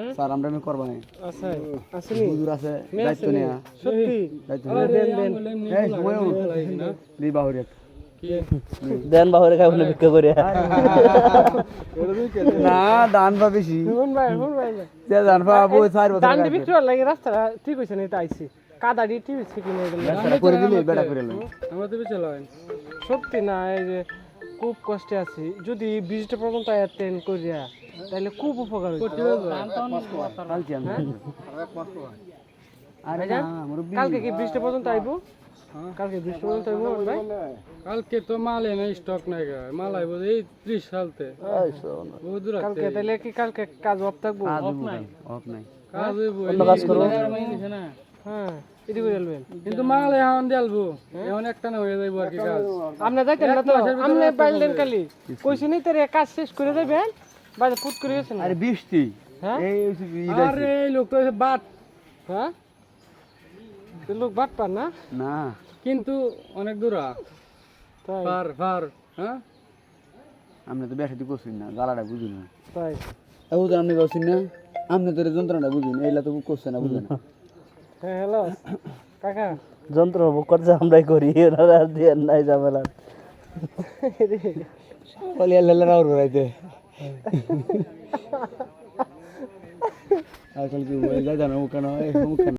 sir আমরা আমি করব না আছে আসেনি হুজুর আছে দায়িত্ব নেয়া সত্যি দায়িত্ব দেন দেন এই ময়ূর দি বাহুরিয়া দেন বাহরে খাই বলে ভিক্ষা করে না দান পা বেশি শুনুন ভাই যে দান পা বই 4 বছর দান দিবি তো লাগে রাস্তাটা ঠিক হইছে না এটা আইছি কাদাড়ি টিভি সিটি নিয়ে গেল রাস্তা করে দিলে বেটা করে লই আমরা তো চলাই সত্যি না এই যে খুব কষ্টে আছি যদি 20টা পর্যন্ত অ্যাটেন্ড করিয়া তাহলে খুব উপকার হইতো কালকে আমি আরে না মুরব্বি কালকে কি 20টা পর্যন্ত আইবো কালকে 20টা পর্যন্ত আইবো ভাই কালকে তো মাল এনে স্টক নাই গা মাল আইব এই 30 সালতে বহুত দূর কালকে তাহলে কি কালকে কাজ অফ থাকবো অফ নাই কাজ হইব অন্য কাজ করব হ্যাঁ এটি করে আলবেন কিন্তু মাল এখন দেলবো এখন একটা না হয়ে যাইব আর কি কাজ আপনি দেখেন না তো আপনি বাইলেন কালি কইছি নি তোর কাজ শেষ করে দেবেন বাইরে পুত করে গেছেন আরে বৃষ্টি হ্যাঁ এই আরে এই লোক তো বাট হ্যাঁ তুই লোক বাট পার না না কিন্তু অনেক দূরা তাই ফার হ্যাঁ আমরা তো বেশি করছি না জ্বালাটা বুঝি না তাই ও তো আপনি করছেন না আপনি তোর যন্ত্রণাটা বুঝুন এইলা তো করছে না বুঝলেন হ্যাঁ হ্যালো কাকা যন্ত্র করছে আমরাই করি ওনারা আর দিয়ে নাই ঝামেলা বলি আল্লাহ রাউর রাইতে আজকাল কি হয়ে যায় জানো কেন